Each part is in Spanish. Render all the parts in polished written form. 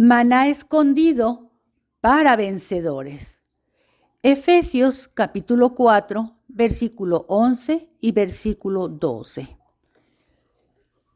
Maná escondido para vencedores. Efesios capítulo 4, versículo 11 y versículo 12.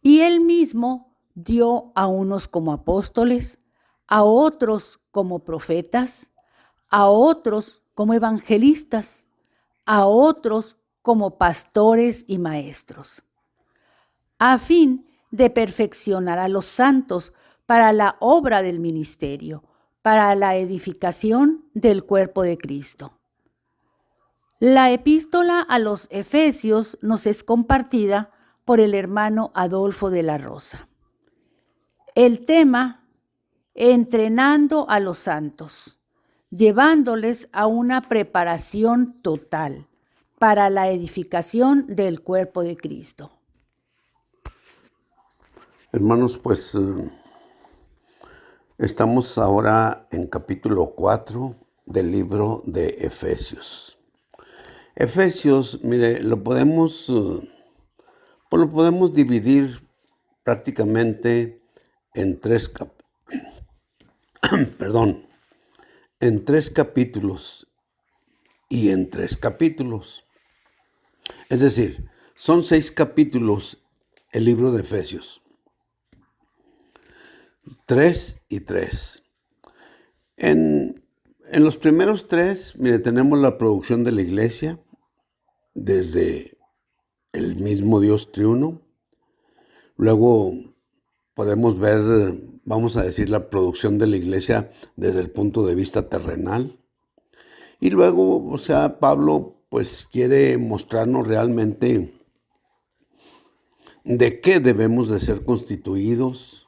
Y él mismo dio a unos como apóstoles, a otros como profetas, a otros como evangelistas, a otros como pastores y maestros, a fin de perfeccionar a los santos para la obra del ministerio, para la edificación del cuerpo de Cristo. La epístola a los Efesios nos es compartida por el hermano Adolfo de la Rosa. El tema: entrenando a los santos, llevándoles a una preparación total para la edificación del cuerpo de Cristo. Hermanos, pues estamos ahora en capítulo 4 del libro de Efesios. Efesios, mire, lo podemos dividir prácticamente en tres capítulos y en 3 capítulos. Es decir, son 6 capítulos el libro de Efesios. 3 y 3. En los primeros 3, mire, tenemos la producción de la iglesia desde el mismo Dios triuno. Luego podemos ver, vamos a decir, la producción de la iglesia desde el punto de vista terrenal. Y luego, Pablo pues quiere mostrarnos realmente de qué debemos de ser constituidos,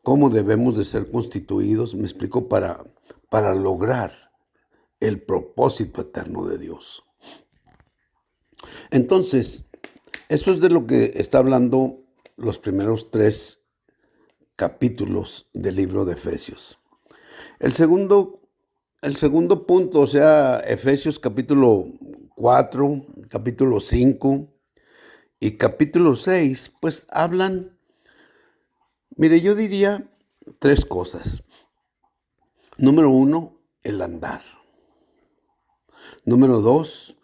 cómo debemos de ser constituidos, me explico, para lograr el propósito eterno de Dios. Entonces, eso es de lo que está hablando los primeros 3 capítulos del libro de Efesios. El segundo punto, Efesios capítulo 4, capítulo 5 y capítulo 6, pues hablan, mire, yo diría 3 cosas. Número 1, el andar. Número 2,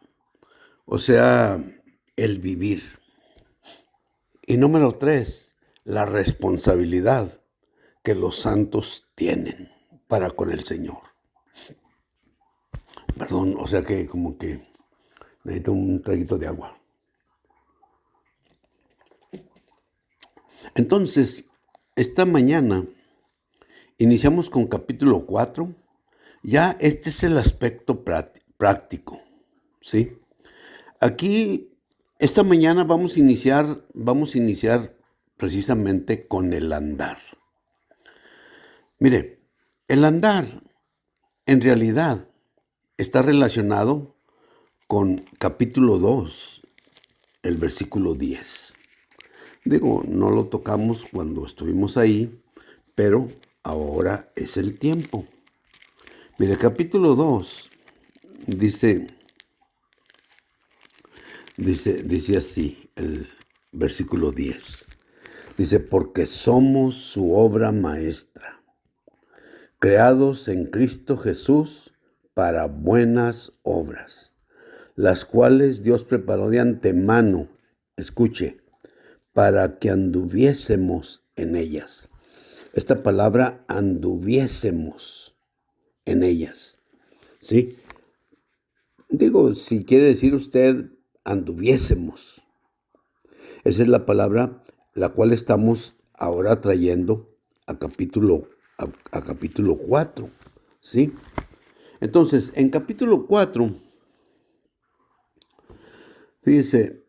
el vivir. Y número 3, la responsabilidad que los santos tienen para con el Señor. Perdón, que como que necesito un traguito de agua. Entonces, esta mañana iniciamos con capítulo 4. Ya este es el aspecto práctico, ¿sí? Aquí, esta mañana vamos a iniciar precisamente con el andar. Mire, el andar en realidad está relacionado con capítulo 2, el versículo 10. No lo tocamos cuando estuvimos ahí, pero ahora es el tiempo. Mire, capítulo 2 dice así, el versículo 10. Dice, porque somos su obra maestra, creados en Cristo Jesús para buenas obras, las cuales Dios preparó de antemano, escuche, para que anduviésemos en ellas. Esta palabra, anduviésemos en ellas, ¿sí? Si quiere decir usted anduviésemos. Esa es la palabra la cual estamos ahora trayendo a capítulo 4, ¿sí? Entonces, en capítulo 4, fíjese,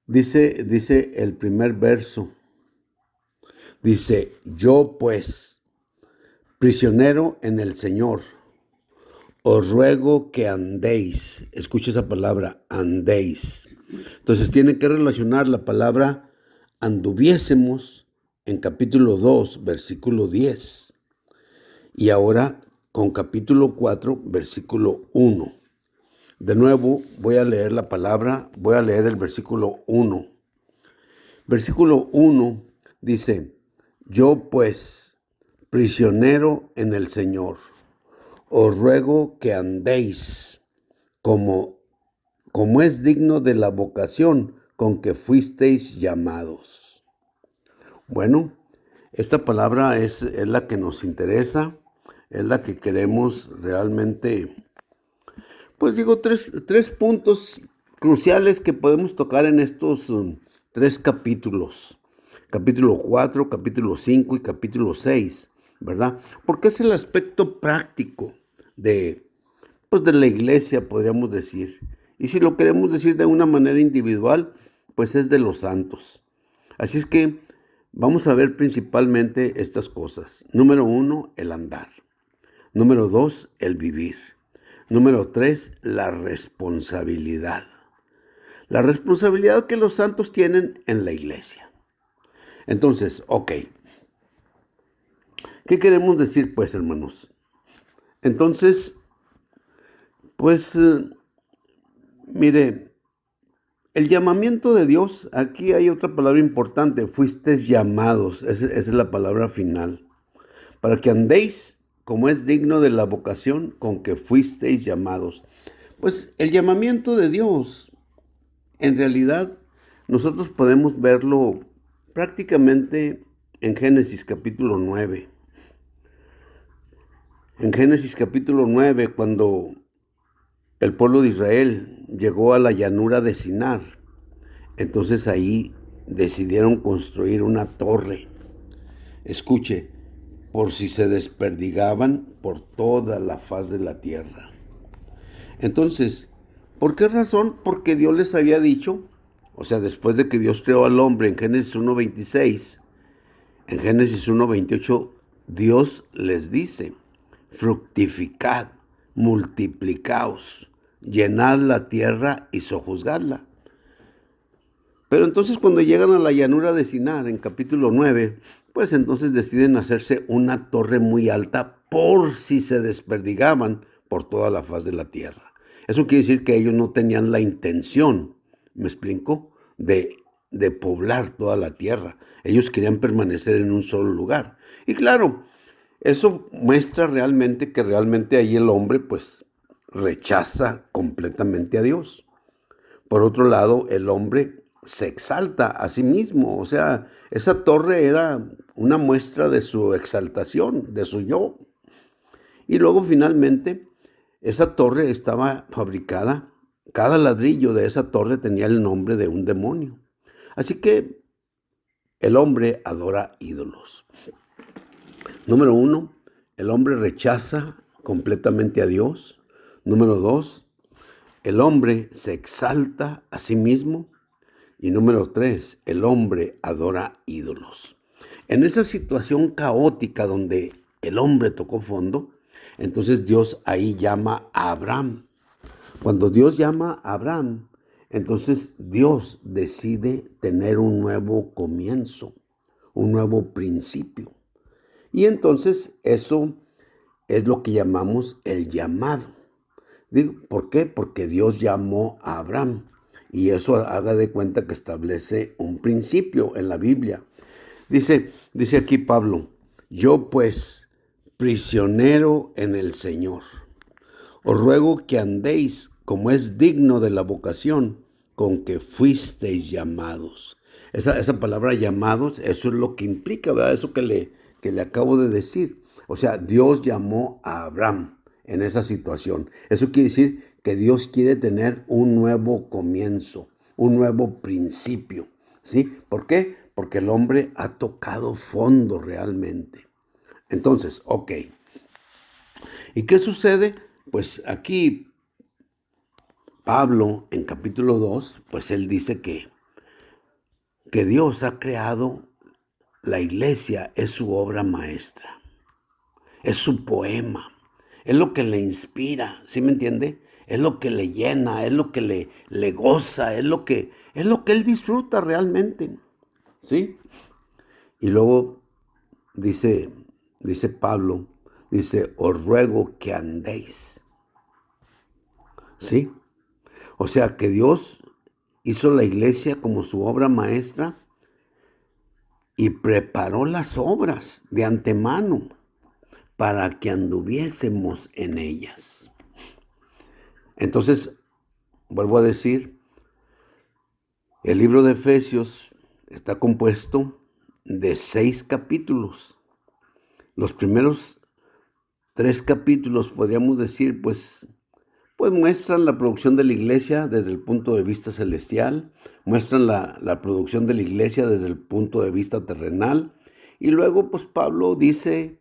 dice el primer verso, dice, yo pues, prisionero en el Señor, os ruego que andéis. Escuche esa palabra, andéis. Entonces tiene que relacionar la palabra anduviésemos en capítulo 2, versículo 10. Y ahora con capítulo 4, versículo 1. De nuevo voy a leer la palabra, voy a leer el versículo 1. Versículo 1 dice, yo pues, prisionero en el Señor, os ruego que andéis como es digno de la vocación con que fuisteis llamados. Bueno, esta palabra es la que nos interesa, es la que queremos realmente. Pues digo, tres puntos cruciales que podemos tocar en estos 3 capítulos. Capítulo 4, capítulo 5 y capítulo 6, ¿verdad? Porque es el aspecto práctico de la iglesia, podríamos decir. Y si lo queremos decir de una manera individual, pues es de los santos. Así es que vamos a ver principalmente estas cosas. Número 1, el andar. Número 2, el vivir. Número 3, la responsabilidad. La responsabilidad que los santos tienen en la iglesia. Entonces, ok. ¿Qué queremos decir, pues, hermanos? Entonces, pues, mire, el llamamiento de Dios, aquí hay otra palabra importante, fuisteis llamados, esa es la palabra final, para que andéis como es digno de la vocación con que fuisteis llamados. Pues el llamamiento de Dios, en realidad, nosotros podemos verlo prácticamente en Génesis capítulo 9. En Génesis capítulo 9, cuando el pueblo de Israel llegó a la llanura de Sinar, entonces ahí decidieron construir una torre. Escuche, por si se desperdigaban por toda la faz de la tierra. Entonces, ¿por qué razón? Porque Dios les había dicho, o sea, después de que Dios creó al hombre en Génesis 1:26, en Génesis 1:28, Dios les dice, fructificad, multiplicaos, llenad la tierra y sojuzgadla. Pero entonces cuando llegan a la llanura de Sinar, en capítulo 9, pues entonces deciden hacerse una torre muy alta por si se desperdigaban por toda la faz de la tierra. Eso quiere decir que ellos no tenían la intención, ¿me explico?, de poblar toda la tierra. Ellos querían permanecer en un solo lugar. Y claro, eso muestra realmente que realmente ahí el hombre pues rechaza completamente a Dios. Por otro lado, el hombre se exalta a sí mismo. O sea, esa torre era una muestra de su exaltación, de su yo. Y luego finalmente, esa torre estaba fabricada, cada ladrillo de esa torre tenía el nombre de un demonio. Así que el hombre adora ídolos. Número 1, el hombre rechaza completamente a Dios. Número 2, el hombre se exalta a sí mismo. Y número 3, el hombre adora ídolos. En esa situación caótica donde el hombre tocó fondo, entonces Dios ahí llama a Abraham. Cuando Dios llama a Abraham, entonces Dios decide tener un nuevo comienzo, un nuevo principio. Y entonces eso es lo que llamamos el llamado. ¿Por qué? Porque Dios llamó a Abraham. Y eso haga de cuenta que establece un principio en la Biblia. Dice aquí Pablo, yo pues, prisionero en el Señor, os ruego que andéis como es digno de la vocación con que fuisteis llamados. Esa palabra llamados, eso es lo que implica, ¿verdad? Eso que le acabo de decir. O sea, Dios llamó a Abraham en esa situación. Eso quiere decir que Dios quiere tener un nuevo comienzo, un nuevo principio, ¿sí? ¿Por qué? Porque el hombre ha tocado fondo realmente. Entonces, ok. ¿Y qué sucede? Pues aquí Pablo, en capítulo 2, pues él dice que Dios ha creado la iglesia, es su obra maestra, es su poema, es lo que le inspira, ¿sí me entiende? Es lo que le llena, es lo que le goza, es lo que él disfruta realmente, ¿sí? Y luego dice Pablo, dice, os ruego que andéis, ¿sí? O sea que Dios hizo la iglesia como su obra maestra y preparó las obras de antemano. para que anduviésemos en ellas. Entonces, vuelvo a decir, el libro de Efesios está compuesto de 6 capítulos. Los primeros 3 capítulos, podríamos decir, pues muestran la producción de la iglesia desde el punto de vista celestial, muestran la producción de la iglesia desde el punto de vista terrenal, y luego pues Pablo dice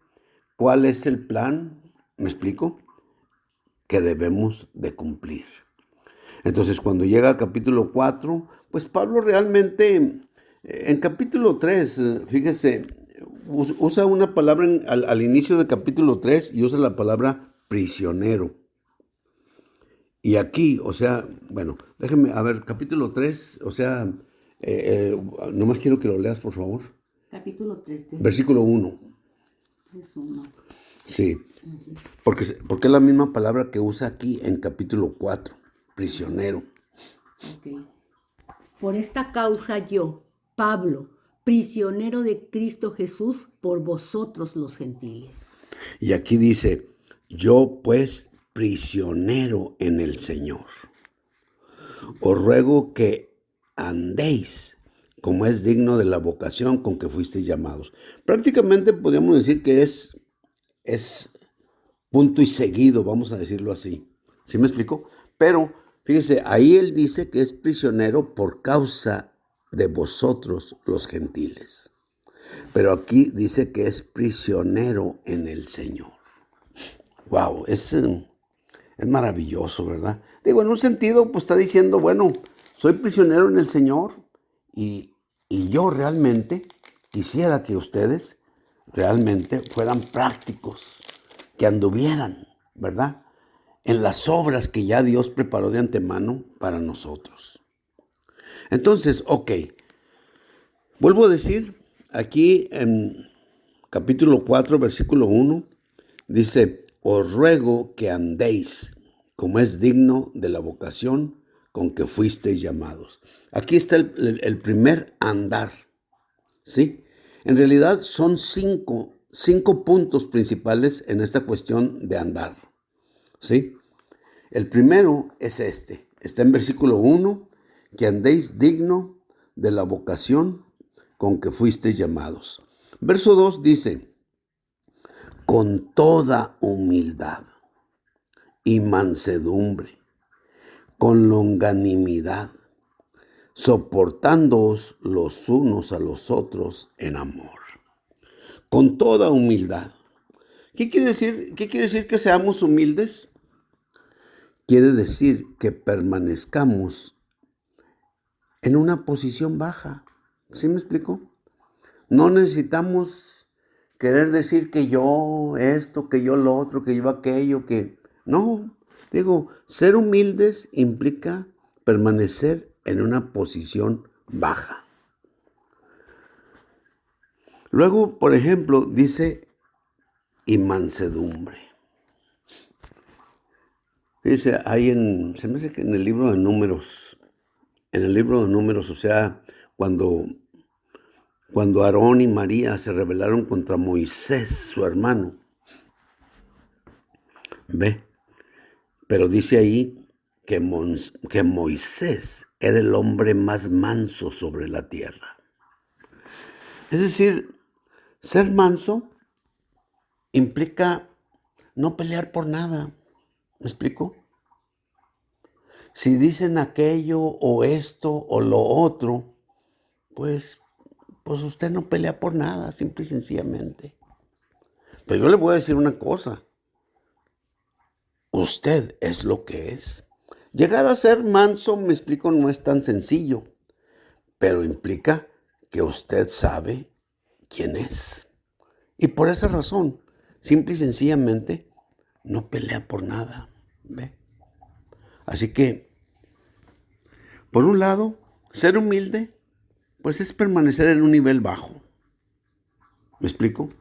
cuál es el plan, ¿me explico?, que debemos de cumplir. Entonces, cuando llega al capítulo 4, pues Pablo realmente, en capítulo 3, fíjese, usa una palabra al inicio del capítulo 3 y usa la palabra prisionero. Y aquí, o sea, bueno, déjeme, a ver, capítulo 3, o sea, nomás quiero que lo leas, por favor. Capítulo 3. Versículo 1. Sí, porque es la misma palabra que usa aquí en capítulo 4, prisionero. Okay. Por esta causa yo, Pablo, prisionero de Cristo Jesús, por vosotros los gentiles. Y aquí dice, yo pues prisionero en el Señor, os ruego que andéis como es digno de la vocación con que fuisteis llamados. Prácticamente podríamos decir que es punto y seguido, vamos a decirlo así. ¿Sí me explico? Pero fíjese, ahí él dice que es prisionero por causa de vosotros los gentiles. Pero aquí dice que es prisionero en el Señor. Wow, es maravilloso, ¿verdad? Digo, en un sentido, pues está diciendo, bueno, soy prisionero en el Señor y yo realmente quisiera que ustedes realmente fueran prácticos, que anduvieran, ¿verdad?, en las obras que ya Dios preparó de antemano para nosotros. Entonces, ok, vuelvo a decir, aquí en capítulo 4, versículo 1, dice, os ruego que andéis como es digno de la vocación con que fuisteis llamados. Aquí está el primer andar, ¿sí? En realidad son cinco puntos principales en esta cuestión de andar, ¿sí? El primero es está en versículo 1, que andéis digno de la vocación con que fuisteis llamados. Verso 2 dice, con toda humildad y mansedumbre, con longanimidad, soportándoos los unos a los otros en amor. Con toda humildad. ¿Qué quiere decir? ¿Qué quiere decir que seamos humildes? Quiere decir que permanezcamos en una posición baja. ¿Sí me explico? No necesitamos querer decir que yo esto, que yo lo otro, que yo aquello, que... No, digo, ser humildes implica permanecer en una posición baja. Luego, por ejemplo, dice, y mansedumbre. Dice, se me hace que en el libro de Números, o sea, cuando Aarón y María se rebelaron contra Moisés, su hermano, ¿ve? Pero dice ahí que Moisés era el hombre más manso sobre la tierra. Es decir, ser manso implica no pelear por nada. ¿Me explico? Si dicen aquello o esto o lo otro, pues usted no pelea por nada, simple y sencillamente. Pero yo le voy a decir una cosa. Usted es lo que es. Llegar a ser manso, me explico, no es tan sencillo, pero implica que usted sabe quién es. Y por esa razón, simple y sencillamente, no pelea por nada. ¿Ve? Así que, por un lado, ser humilde, pues es permanecer en un nivel bajo. ¿Me explico?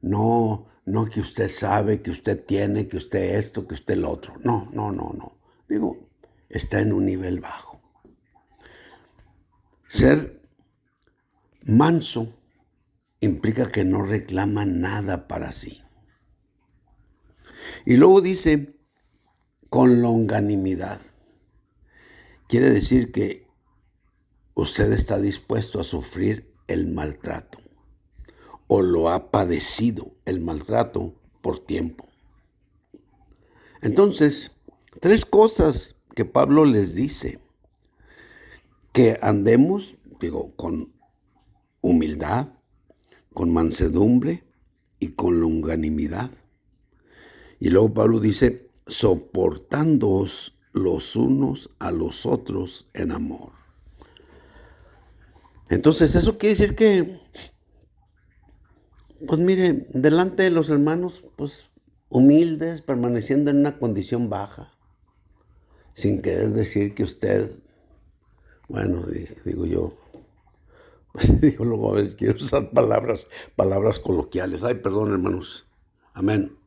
No que usted sabe, que usted tiene, que usted esto, que usted lo otro. No. Digo, está en un nivel bajo. Ser manso implica que no reclama nada para sí. Y luego dice, con longanimidad. Quiere decir que usted está dispuesto a sufrir el maltrato o lo ha padecido el maltrato por tiempo. Entonces, 3 cosas que Pablo les dice: que andemos, con humildad, con mansedumbre y con longanimidad. Y luego Pablo dice, soportándoos los unos a los otros en amor. Entonces, eso quiere decir que, pues mire, delante de los hermanos, pues humildes, permaneciendo en una condición baja, sin querer decir que usted, bueno, digo yo, digo luego a veces quiero usar palabras coloquiales. Ay, perdón, hermanos. Amén.